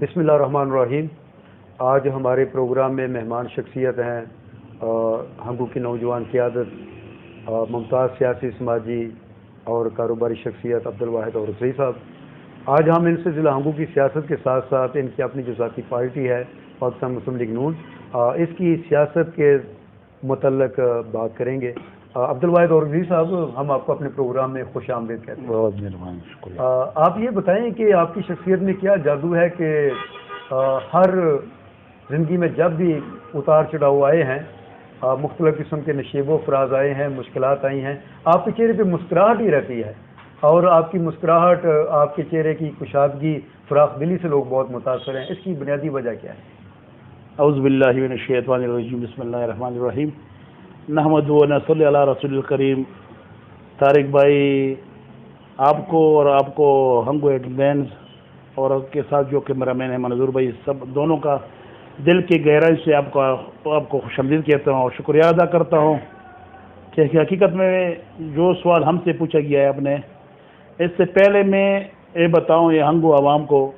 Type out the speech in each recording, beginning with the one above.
بسم اللہ الرحمن الرحیم۔ آج ہمارے پروگرام میں مہمان شخصیت ہیں ہنگو کی نوجوان قیادت، ممتاز سیاسی سماجی اور کاروباری شخصیت عبدالواحد اورکزئی صاحب۔ آج ہم ان سے ضلع ہنگو کی سیاست کے ساتھ ساتھ ان کی اپنی جو ذاتی پارٹی ہے پاکستان مسلم لیگ نون، اس کی سیاست کے متعلق بات کریں گے۔ عبدالواحد اورکزئی صاحب، ہم آپ کو اپنے پروگرام میں خوش آمدید کہتے ہیں۔ بہت مہربانی، شکریہ۔ آپ یہ بتائیں کہ آپ کی شخصیت میں کیا جادو ہے کہ ہر زندگی میں جب بھی اتار چڑھاؤ آئے ہیں، مختلف قسم کے نشیب و فراز آئے ہیں، مشکلات آئی ہیں، آپ کے چہرے پہ مسکراہٹ ہی رہتی ہے، اور آپ کی مسکراہٹ، آپ کے چہرے کی کشادگی، فراخ دلی سے لوگ بہت متاثر ہیں۔ اس کی بنیادی وجہ کیا ہے؟ اعوذ باللہ من الشیطان الرجیم، بسم اللہ الرحمن الرحیم، نحمد و نصلی علی رسول الکریم۔ طارق بھائی، آپ کو اور آپ کو ہنگو ایڈمنز اور آپ کے ساتھ جو کیمرہ مین ہے منظور بھائی، سب دونوں کا دل کی گہرائی سے آپ کو خوش آمدید کہتا ہوں اور شکریہ ادا کرتا ہوں کہ حقیقت میں جو سوال ہم سے پوچھا گیا ہے آپ نے، اس سے پہلے میں یہ بتاؤں یہ ہنگو عوام کو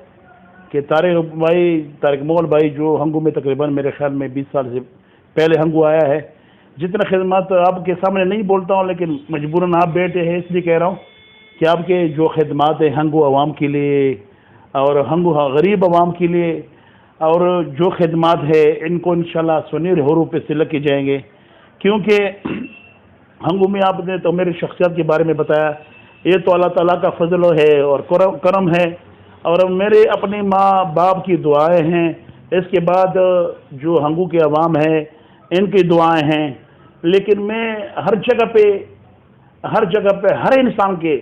کہ طارق مغل بھائی جو ہنگو میں تقریباً میرے خیال میں 20 سال سے پہلے ہنگو آیا ہے، جتنا خدمات آپ کے سامنے نہیں بولتا ہوں لیکن مجبوراً آپ بیٹھے ہیں اس لیے کہہ رہا ہوں کہ آپ کے جو خدمات ہیں ہنگو عوام کے لیے اور ہنگو غریب عوام کے لیے، اور جو خدمات ہے ان کو انشاءاللہ سنیر حروف پہ سلک کے جائیں گے، کیونکہ ہنگو میں آپ نے تو میری شخصیت کے بارے میں بتایا، یہ تو اللہ تعالیٰ کا فضل ہے اور کرم ہے، اور میرے اپنے ماں باپ کی دعائیں ہیں، اس کے بعد جو ہنگو کے عوام ہیں ان کی دعائیں ہیں، لیکن میں ہر جگہ پہ ہر انسان کے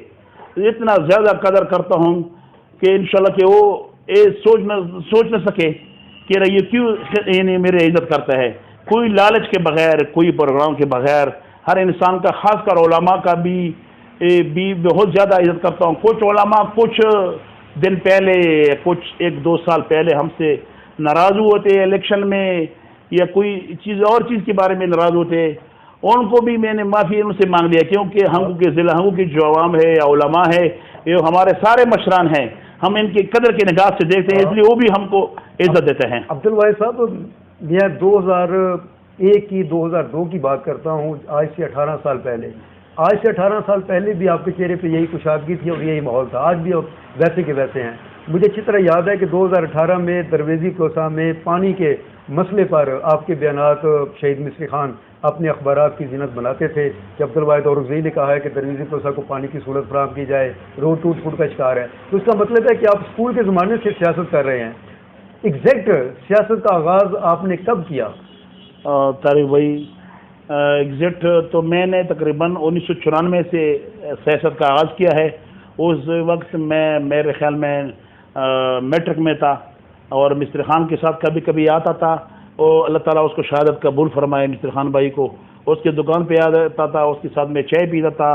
اتنا زیادہ قدر کرتا ہوں کہ انشاءاللہ کہ وہ یہ سوچ نہ سکے کہ یہ کیوں یعنی میرے عزت کرتا ہے، کوئی لالچ کے بغیر، کوئی پروگرام کے بغیر، ہر انسان کا، خاص کر علماء کا بھی بہت زیادہ عزت کرتا ہوں۔ کچھ علماء کچھ دن پہلے، کچھ 1-2 سال پہلے ہم سے ناراض ہوتے الیکشن میں یا کوئی اور چیز کے بارے میں ناراض ہوتے، ان کو بھی میں نے معافی ان سے مانگ لیا، کیونکہ ہنگو کے ضلع ہنگو کی جو عوام ہے یا علماء ہے، یہ ہمارے سارے مشران ہیں، ہم ان کی قدر کی نگاہ سے دیکھتے ہیں، اس لیے وہ بھی ہم کو عزت دیتے ہیں۔ عبدالواحد صاحب، میں 2001 کی 2002 کی بات کرتا ہوں، آج سے 18 سال پہلے۔ آج سے 18 سال پہلے بھی آپ کے چہرے پہ یہی کشادگی تھی اور یہی ماحول تھا، آج بھی آپ ویسے کے ویسے ہیں۔ مجھے اچھی طرح یاد ہے کہ 2018 میں درویزی کوسہ میں پانی کے مسئلے پر آپ کے بیانات شہید مصری خان اپنے اخبارات کی زینت بناتے تھے کہ عبدالواحد اورکزئی نے کہا ہے کہ درویزی کوسہ کو پانی کی سہولت فراہم کی جائے، روڈ ٹوٹ پھوٹ کا شکار ہے، تو اس کا مطلب ہے کہ آپ اسکول کے زمانے سے سیاست کر رہے ہیں۔ ایگزیکٹ سیاست کا آغاز آپ نے کب کیا؟ طارق بھائی، ایگزیکٹ تو میں نے تقریباً 1994 سے سیاست کا آغاز کیا ہے۔ اس وقت میں میرے خیال میں میٹرک میں تھا اور مصری خان کے ساتھ کبھی کبھی آتا تھا، اور اللہ تعالیٰ اس کو شہادت قبول فرمائے مصری خان بھائی کو، اس کے دکان پہ آتا تھا، اس کے ساتھ میں چائے پیتا تھا،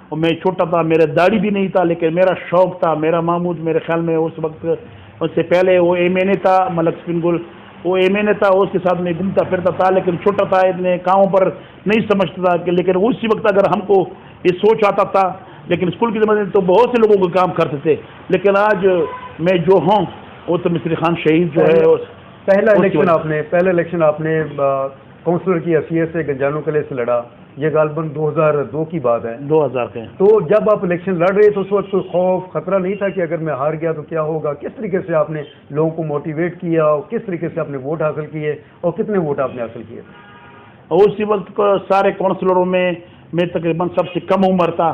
اور میں چھوٹا تھا، میرے داڑھی بھی نہیں تھا، لیکن میرا شوق تھا۔ میرا محمود میرے خیال میں اس وقت، اس سے پہلے وہ ایم این اے تھا، ملک سپنگل، وہ ایم این اے تھا، اس کے ساتھ میں گھومتا پھرتا تھا، لیکن چھوٹا تھا، اتنے کاموں پر نہیں سمجھتا تھا کہ، لیکن اسی وقت اگر ہم کو یہ سوچ آتا تھا، لیکن اسکول کے زمانے میں تو بہت سے لوگوں کو کام کرتے تھے، لیکن آج میں جو ہوں وہ تو مصری خان شہید جو ہے۔ پہلا الیکشن آپ نے کونسلر کی حیثیت سے گنجانو قلعے سے لڑا، یہ غالباً 2002 کی بات ہے۔ 2000 کے۔ تو جب آپ الیکشن لڑ رہے تو اس وقت کوئی خوف، خطرہ نہیں تھا کہ اگر میں ہار گیا تو کیا ہوگا؟ کس طریقے سے آپ نے لوگوں کو موٹیویٹ کیا اور کس طریقے سے آپ نے ووٹ حاصل کیے اور کتنے ووٹ آپ نے حاصل کیے؟ اسی وقت کو سارے کونسلروں میں تقریباً سب سے کم عمر تھا،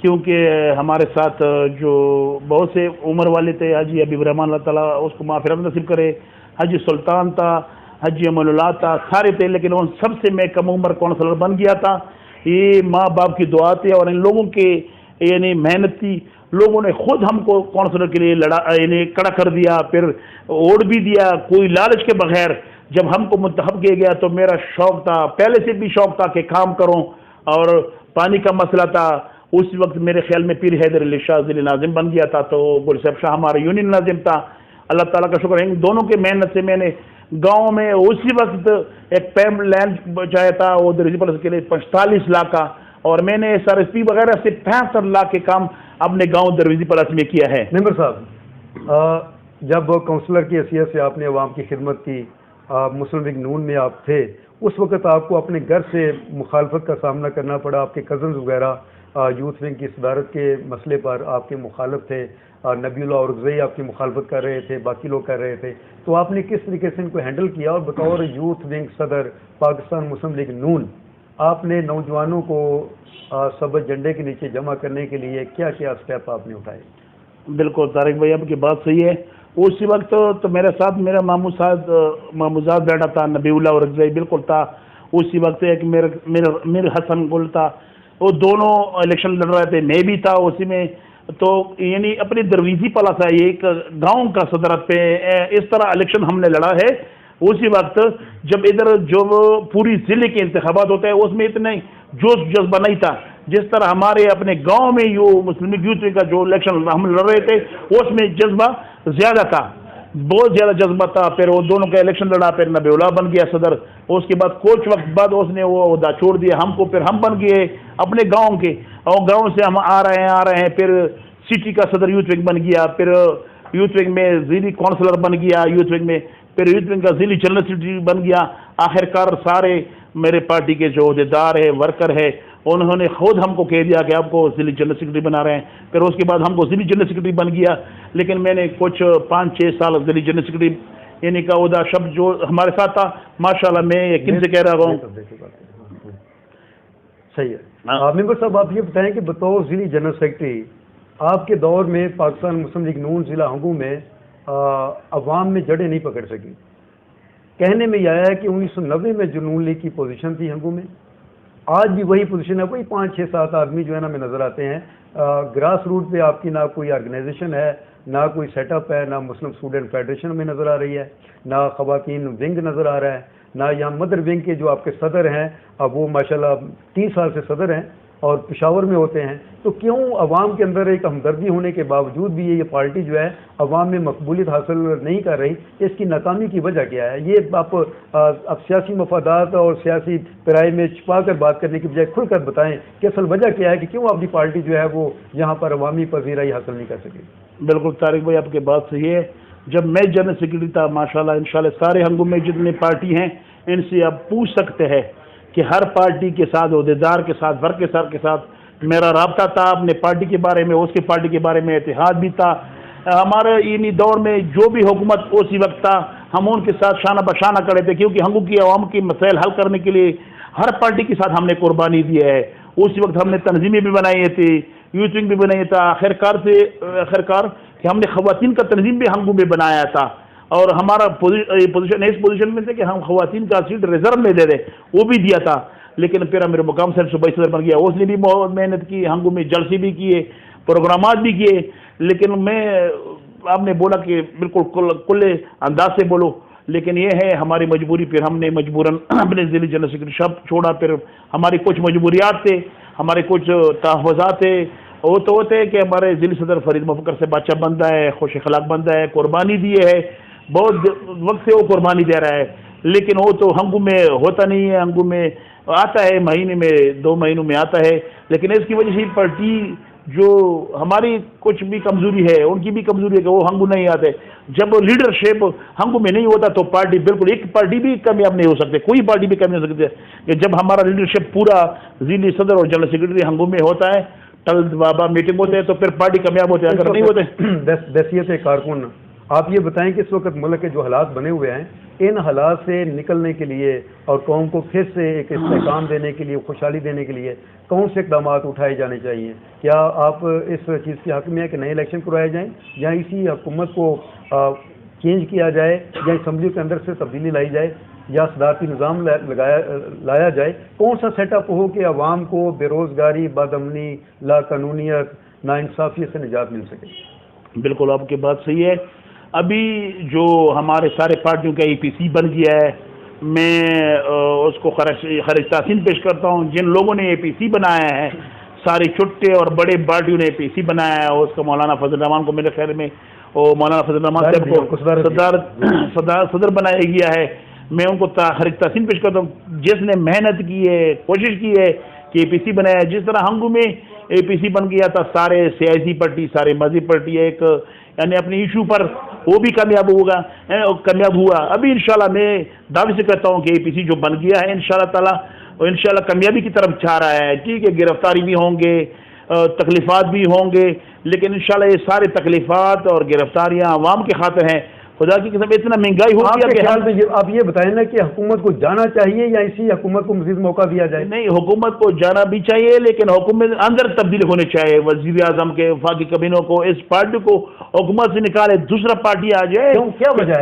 کیونکہ ہمارے ساتھ جو بہت سے عمر والے تھے، حاجی حبیب الرحمان، اللہ تعالیٰ اس کو مغفرت نصیب کرے، حاجی سلطان تھا، حاجی امان اللہ تھا، سارے تھے، لیکن ان سب سے میں کم عمر کونسلر بن گیا تھا۔ یہ ماں باپ کی دعا تھی اور ان لوگوں کے یعنی محنت تھی، لوگوں نے خود ہم کو کونسلر کے لیے یعنی کڑا کر دیا، پھر ووٹ بھی دیا، کوئی لالچ کے بغیر۔ جب ہم کو منتخب کیا گیا تو میرا شوق تھا، پہلے سے بھی شوق تھا کہ کام کروں، اور پانی کا مسئلہ تھا، اس وقت میرے خیال میں پیر حیدر علی شاہ ضلع ناظم بن گیا تھا، تو گل صاحب شاہ ہمارا یونین ناظم تھا۔ اللہ تعالیٰ کا شکر ہے، ان دونوں کے محنت سے میں نے گاؤں میں اسی وقت ایک پیم لینڈ بچایا تھا، وہ درویزی پلس کے لیے 45 لاکھ کا، اور میں نے ایس آر ایس پی وغیرہ سے 65 لاکھ کے کام اپنے گاؤں درویزی پلس میں کیا ہے۔ ممبر صاحب، جب کونسلر کی حیثیت سے آپ نے عوام کی خدمت کی، مسلم لیگ نون میں آپ تھے، اس وقت آپ کو اپنے گھر سے مخالفت کا سامنا کرنا پڑا، آپ کے کزنز وغیرہ یوتھ ونگ کی صدارت کے مسئلے پر آپ کے مخالف تھے، نبی اللہ اورگزئی آپ کی مخالفت کر رہے تھے، باقی لوگ کر رہے تھے، تو آپ نے کس طریقے سے ان کو ہینڈل کیا؟ اور بطور یوتھ ونگ صدر پاکستان مسلم لیگ نون آپ نے نوجوانوں کو سبز جھنڈے کے نیچے جمع کرنے کے لیے کیا کیا اسٹیپ آپ نے اٹھائے؟ بالکل طارق بھائی آپ کی بات صحیح ہے. اسی وقت تو میرے ساتھ میرا ماموزاد بیٹھا تھا، نبی اللہ اورگزئی بالکل تھا. اسی وقت ایک میر حسن گل تھا، وہ دونوں الیکشن لڑ رہے تھے، میں بھی تھا اسی میں. تو یعنی اپنی درویزی پلا تھا، یہ ایک گاؤں کا صدارت پہ اس طرح الیکشن ہم نے لڑا ہے. اسی وقت جب ادھر جو پوری ضلع کے انتخابات ہوتے ہیں اس میں اتنے جوش جذبہ نہیں تھا جس طرح ہمارے اپنے گاؤں میں مسلم یوتھ کا جو الیکشن ہم لڑ رہے تھے اس میں جذبہ زیادہ تھا، بہت زیادہ جذبہ تھا. پھر وہ دونوں کا الیکشن لڑا، پھر نبی اللہ بن گیا صدر. اس کے بعد کچھ وقت بعد اس نے وہ عہدہ چھوڑ دیا ہم کو، پھر ہم بن گئے اپنے گاؤں کے، اور گاؤں سے ہم آ رہے ہیں. پھر سٹی کا صدر یوتھ ونگ بن گیا، پھر یوتھ ونگ میں ضلعی کونسلر بن گیا یوتھ ونگ میں، پھر یوتھ ونگ کا ضلعی جنرل سیکرٹری بن گیا. آخرکار سارے میرے پارٹی کے جو عہدیدار ہے، ورکر ہے، انہوں نے خود ہم کو کہہ دیا کہ آپ کو ضلعی جنرل سیکرٹری بنا رہے ہیں. پھر اس کے بعد ہم کو ضلعی جنرل سیکرٹری بن گیا. لیکن میں نے کچھ 5-6 سال ضلعی جنرل سیکرٹری یعنی کا عہدہ شب جو ہمارے ساتھ تھا ماشاءاللہ میں یقین سے کہہ رہا ہوں. صحیح ہے. ممبر صاحب آپ یہ بتائیں کہ بطور ضلعی جنرل سیکرٹری آپ کے دور میں پاکستان مسلم لیگ نون ضلع ہنگو میں عوام میں جڑیں نہیں پکڑ سکی. کہنے میں یہ آیا ہے کہ 1990 میں جو نون لیگ کی پوزیشن تھی ہنگو میں، آج بھی وہی پوزیشن ہے. وہی 5-6-7 آدمی جو ہے نا ہمیں نظر آتے ہیں. گراس روٹ پہ آپ کی نہ کوئی آرگنائزیشن ہے، نہ کوئی سیٹ اپ ہے، نہ مسلم اسٹوڈنٹ فیڈریشن میں نظر آ رہی ہے، نہ خواتین ونگ نظر آ رہا ہے، نہ یہاں مدر ونگ کے جو آپ کے صدر ہیں اب وہ ماشاءاللہ 30 سال سے صدر ہیں اور پشاور میں ہوتے ہیں. تو کیوں عوام کے اندر ایک ہمدردی ہونے کے باوجود بھی یہ پارٹی جو ہے عوام میں مقبولیت حاصل نہیں کر رہی؟ اس کی ناکامی کی وجہ کیا ہے؟ یہ آپ اب سیاسی مفادات اور سیاسی پیرائی میں چھپا کر بات کرنے کی بجائے کھل کر بتائیں کہ اصل وجہ کیا ہے کہ کیوں اپنی پارٹی جو ہے وہ یہاں پر عوامی پذیرائی حاصل نہیں کر سکی؟ بالکل طارق بھائی آپ کی بات صحیح ہے. جب میں جنرل سیکرٹری تھا ماشاءاللہ انشاءاللہ سارے ہنگو میں جتنے پارٹی ہیں ان سے آپ پوچھ سکتے ہیں کہ ہر پارٹی کے ساتھ عہدیدار کے ساتھ ورک کے ساتھ میرا رابطہ تھا. اپنے پارٹی کے بارے میں، اس کی پارٹی کے بارے میں اتحاد بھی تھا. ہمارے انہی دور میں جو بھی حکومت اسی وقت تھا ہم ان کے ساتھ شانہ بشانہ کھڑے تھے، کیونکہ ہنگو کی عوام کی مسائل حل کرنے کے لیے ہر پارٹی کے ساتھ ہم نے قربانی دی ہے. اسی وقت ہم نے تنظیمیں بھی بنائی تھی، یوتھ ونگ بھی بنائی تھا. آخرکار کہ ہم نے خواتین کا تنظیم بھی ہنگو میں بنایا تھا، اور ہمارا پوزیشن اس پوزیشن میں تھے کہ ہم خواتین کا سیٹ ریزرو میں دے دیں، وہ بھی دیا تھا. لیکن پھر میرے مقام سے صوبائی صدر بن گیا، اس نے بھی بہت محنت کی، ہنگو میں جلسے بھی کیے، پروگرامات بھی کیے. لیکن میں آپ نے بولا کہ بالکل کل انداز سے بولو، لیکن یہ ہے ہماری مجبوری. پھر ہم نے مجبوراً اپنے ضلعی جنرل سیکرٹری شپ چھوڑا. پھر ہماری کچھ مجبوریات تھے، ہمارے کچھ تحفظات تھے. وہ تو ہوتے ہیں کہ ہمارے ضلعی صدر فرید مفکر سے بادشاہ بندہ ہے، خوش اخلاق بندہ ہے، قربانی دی ہے، بہت وقت سے وہ قربانی دے رہا ہے. لیکن وہ تو ہنگو میں ہوتا نہیں ہے، ہنگو میں آتا ہے مہینے میں 2 مہینوں میں آتا ہے. لیکن اس کی وجہ سے پارٹی جو ہماری کچھ بھی کمزوری ہے، ان کی بھی کمزوری ہے کہ وہ ہنگو نہیں آتے. جب لیڈرشپ ہنگو میں نہیں ہوتا تو پارٹی بالکل ایک پارٹی بھی کامیاب نہیں ہو سکتے، کوئی پارٹی بھی کامیاب نہیں ہو سکتی. کہ جب ہمارا لیڈرشپ پورا ضلعی صدر اور جنرل سیکرٹری ہنگو میں ہوتا ہے، ٹل بابا میٹنگ ہوتے ہیں، تو پھر پارٹی کامیاب ہوتے ہیں. اگر نہیں ہوتے دستیت کارکن، آپ یہ بتائیں کہ اس وقت ملک کے جو حالات بنے ہوئے ہیں، ان حالات سے نکلنے کے لیے اور قوم کو پھر سے ایک استحکام دینے کے لیے، خوشحالی دینے کے لیے کون سے اقدامات اٹھائے جانے چاہیے؟ کیا آپ اس چیز کے حق میں ہے کہ نئے الیکشن کروائے جائیں، یا اسی حکومت کو چینج کیا جائے، یا اسمبلی کے اندر سے تبدیلی لائی جائے، یا صدارتی نظام لایا جائے؟ کون سا سیٹ اپ ہو کہ عوام کو بے روزگاری، بد امنی، لا قانونیت، ناانصافی سے نجات مل سکے؟ بالکل آپ کی بات صحیح ہے. ابھی جو ہمارے سارے پارٹیوں کا EPC بن گیا ہے، میں اس کو خراج تحسین پیش کرتا ہوں. جن لوگوں نے EPC بنایا ہے، سارے چھوٹے اور بڑے پارٹیوں نے EPC بنایا ہے. اس کو مولانا فضل الرحمان کو میرے خیال میں مولانا فضل الرحمان صاحب کو صدر بنایا گیا ہے. میں ان کو خراج تحسین پیش کرتا ہوں، جس نے محنت کی ہے، کوشش کی ہے کہ EPC بنایا ہے. جس طرح ہنگو میں EPC بن گیا تھا، سارے سیاسی پارٹی، سارے مذہبی پارٹی ایک یعنی اپنے ایشو پر وہ بھی کامیاب ہوا. ابھی انشاءاللہ میں دعوی سے کہتا ہوں کہ APC جو بن گیا ہے انشاءاللہ تعالی انشاءاللہ کامیابی کی طرف جا رہا ہے. ٹھیک ہے، گرفتاری بھی ہوں گے، تکلیفات بھی ہوں گے، لیکن انشاءاللہ یہ سارے تکلیفات اور گرفتاریاں عوام کی خاطر ہیں. خدا کی قسم اتنا مہنگائی ہوتی ہے کہ آپ یہ بتائیں نا کہ حکومت کو جانا چاہیے یا اسی حکومت کو مزید موقع دیا جائے؟ نہیں، حکومت کو جانا بھی چاہیے، لیکن حکومت اندر تبدیل ہونے چاہیے. وزیر اعظم کے وفاقی کابینوں کو اس پارٹی کو حکومت سے نکالے، دوسرا پارٹی آ جائے. کیا وجہ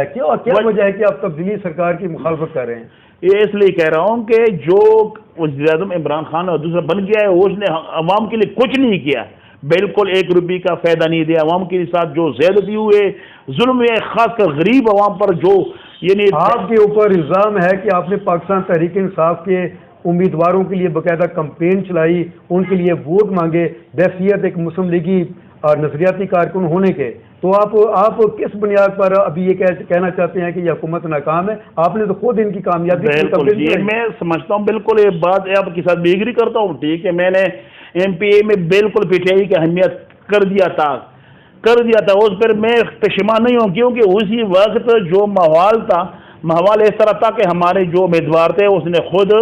ہے کہ آپ تبدیلی سرکار کی مخالفت کر رہے ہیں؟ یہ اس لیے کہہ رہا ہوں کہ جو وزیر اعظم عمران خان اور دوسرا بن گیا ہے اس نے عوام کے لیے کچھ نہیں کیا، بالکل 1 روپے کا فائدہ نہیں دیا. عوام کے ساتھ جو زیادتی ہوئے، ظلم ہوئے، خاص کر غریب عوام پر جو یعنی آپ کے اوپر الزام ہے کہ آپ نے پاکستان تحریک انصاف کے امیدواروں کے لیے باقاعدہ کمپین چلائی، ان کے لیے ووٹ مانگے بحیثیت ایک مسلم لیگی اور نظریاتی کارکن ہونے کے. تو آپ کس بنیاد پر ابھی یہ کہنا چاہتے ہیں کہ یہ حکومت ناکام ہے؟ آپ نے تو خود ان کی کامیابی میں سمجھتا ہوں، بالکل یہ بات آپ کے ساتھ بھی ایگری کرتا ہوں. ٹھیک ہے، میں نے MPA میں بالکل PTI کی اہمیت کر دیا تھا. اس پر میں پشیمان نہیں ہوں، کیونکہ اسی وقت جو ماحول اس طرح تھا کہ ہمارے جو امیدوار تھے اس نے خود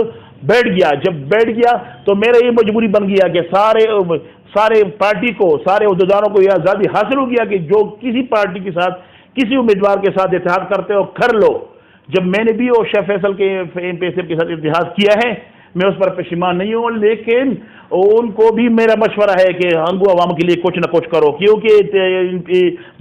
بیٹھ گیا. جب بیٹھ گیا تو میرا یہ مجبوری بن گیا کہ سارے پارٹی کو، سارے عہدیداروں کو یہ آزادی حاصل ہو گیا کہ جو کسی پارٹی کے ساتھ، کسی امیدوار کے ساتھ اتحاد کرتے ہو کر لو. جب میں نے بھی شیخ فیصل کے MPSF کے ساتھ اتحاد کیا ہے، میں اس پر پشیمان نہیں ہوں، لیکن ان کو بھی میرا مشورہ ہے کہ ہنگو عوام کے لیے کچھ نہ کچھ کرو، کیونکہ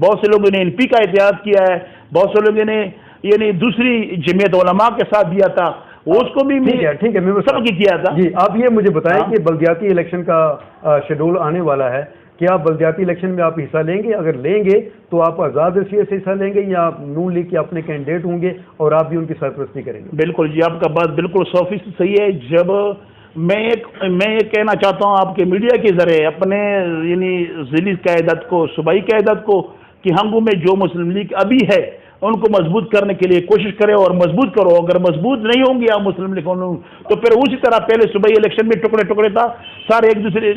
بہت سے لوگوں نے NP کا اتحاد کیا ہے، بہت سے لوگوں نے یعنی دوسری جمعیت علماء کے ساتھ دیا تھا، اس کو بھی ٹھیک ہے میں سب کی کیا تھا. جی آپ یہ مجھے بتائیں کہ بلدیاتی الیکشن کا شیڈول آنے والا ہے، کیا آپ بلدیاتی الیکشن میں آپ حصہ لیں گے؟ اگر لیں گے تو آپ آزاد حیثیت سے حصہ لیں گے یا آپ نون لیگ کے اپنے کینڈیڈیٹ ہوں گے اور آپ بھی ان کی سرپرستی کریں گے؟ بالکل جی، آپ کا بات بالکل 100% صحیح ہے. جب میں یہ کہنا چاہتا ہوں آپ کے میڈیا کے ذریعے اپنے یعنی ضلعی قیادت کو، صوبائی قیادت کو، کہ ہنگو میں جو مسلم لیگ ابھی ہے ان کو مضبوط کرنے کے لیے کوشش کرے اور مضبوط کرو. اگر مضبوط نہیں ہوں گے آپ مسلم لیگ تو پھر اسی طرح پہلے صوبائی الیکشن میں ٹکڑے تھا، سارے ایک دوسرے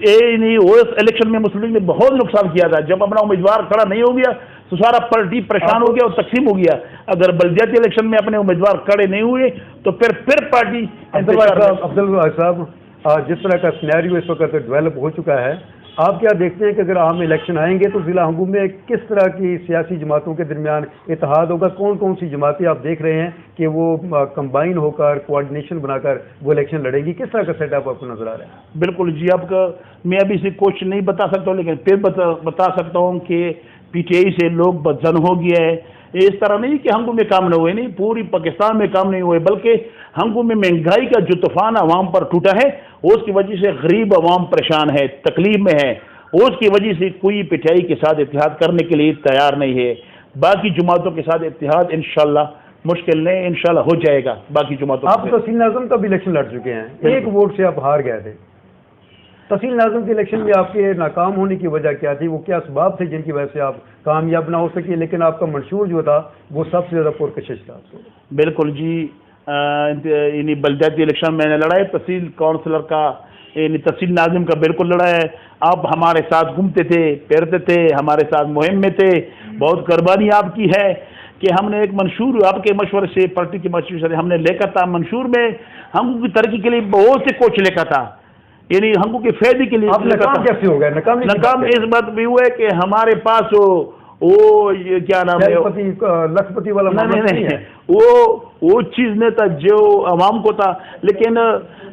یعنی وہ الیکشن میں مسلم لیگ نے بہت نقصان کیا تھا. جب اپنا امیدوار کھڑا نہیں ہو گیا تو سارا پارٹی پریشان ہو گیا اور تقسیم ہو گیا. اگر بلدیاتی الیکشن میں اپنے امیدوار کھڑے نہیں ہوئے تو پھر پارٹی. عبدالواحد صاحب، جس طرح کا سینیریو اس وقت ڈیولپ ہو چکا ہے، آپ کیا دیکھتے ہیں کہ اگر عام الیکشن آئیں گے تو ضلع ہنگو میں کس طرح کی سیاسی جماعتوں کے درمیان اتحاد ہوگا؟ کون سی جماعتیں آپ دیکھ رہے ہیں کہ وہ کمبائن ہو کر کوآرڈینیشن بنا کر وہ الیکشن لڑے گی؟ کس طرح کا سیٹ اپ آپ کو نظر آ رہا ہے؟ بالکل جی، آپ کا میں ابھی سے کچھ نہیں بتا سکتا ہوں، لیکن پھر بتا سکتا ہوں کہ PTI سے لوگ بدزن ہو گیا ہے. اس طرح نہیں کہ ہنگو میں کام نہ ہوئے، نہیں پوری پاکستان میں کام نہیں ہوئے، بلکہ ہنگو میں مہنگائی کا جو طوفان عوام پر ٹوٹا ہے اس کی وجہ سے غریب عوام پریشان ہے، تکلیف میں ہے. اس کی وجہ سے کوئی PTI کے ساتھ اتحاد کرنے کے لیے تیار نہیں ہے. باقی جماعتوں کے ساتھ اتحاد انشاءاللہ مشکل نہیں، انشاءاللہ ہو جائے گا. باقی جماعتوں آپ تحصیل ناظم کا بھی الیکشن لڑ چکے ہیں، 1 ووٹ سے آپ ہار گئے تھے. تحصیل ناظم کے الیکشن میں آپ کے ناکام ہونے کی وجہ کیا تھی؟ وہ کیا اسباب تھے جن کی وجہ سے آپ کامیاب نہ ہو سکے؟ لیکن آپ کا منشور جو تھا وہ سب سے زیادہ پرکشش تھا. بالکل جی، یعنی بلدیاتی الیکشن میں نے لڑا ہے، تحصیل کونسلر کا یعنی تحصیل ناظم کا بالکل لڑا ہے. آپ ہمارے ساتھ گھومتے تھے، پھرتے تھے، ہمارے ساتھ مہم میں تھے، بہت قربانی آپ کی ہے کہ ہم نے ایک منشور آپ کے مشورے سے، پارٹی کے مشورے سے ہم نے لکھا تھا. منشور میں ہنگو کی ترقی کے لیے بہت سے کچھ لکھا تھا، یعنی ہنگو کے فائدے کے لیے. ناکام کیسے ہو گئے؟ ناکام اس بات بھی ہوا ہے کہ ہمارے پاس وہ کیا نام ہے، لکھپتی والا نہیں ہے، وہ چیز نہیں تھا جو عوام کو تھا. لیکن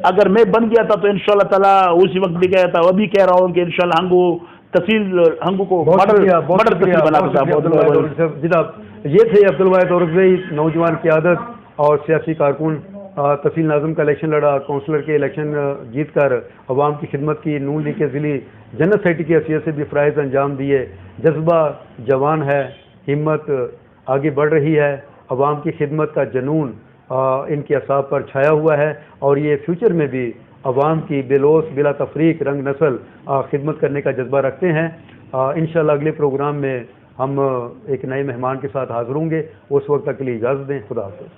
اگر میں بن گیا تھا تو انشاءاللہ تعالیٰ اسی وقت بھی گیا تھا. وہ بھی کہہ رہا ہوں کہ انشاءاللہ ہنگو کو ماڈل تحصیل بنا دوں. جناب یہ تھے عبدالواحد اورکزئی، نوجوان قیادت اور سیاسی کارکن. تحصیل ناظم کا الیکشن لڑا، کونسلر کے الیکشن جیت کر عوام کی خدمت کی، نون لیگ کے ضلعی جنرل سیکرٹری کی حیثیت سے بھی فرائض انجام دیے. جذبہ جوان ہے، ہمت آگے بڑھ رہی ہے، عوام کی خدمت کا جنون ان کے اعصاب پر چھایا ہوا ہے اور یہ فیوچر میں بھی عوام کی بے لوث بلا تفریق رنگ نسل خدمت کرنے کا جذبہ رکھتے ہیں. انشاءاللہ اگلے پروگرام میں ہم ایک نئے مہمان کے ساتھ حاضر ہوں گے. اس وقت تک کے لیے اجازت دیں. خدا حافظ.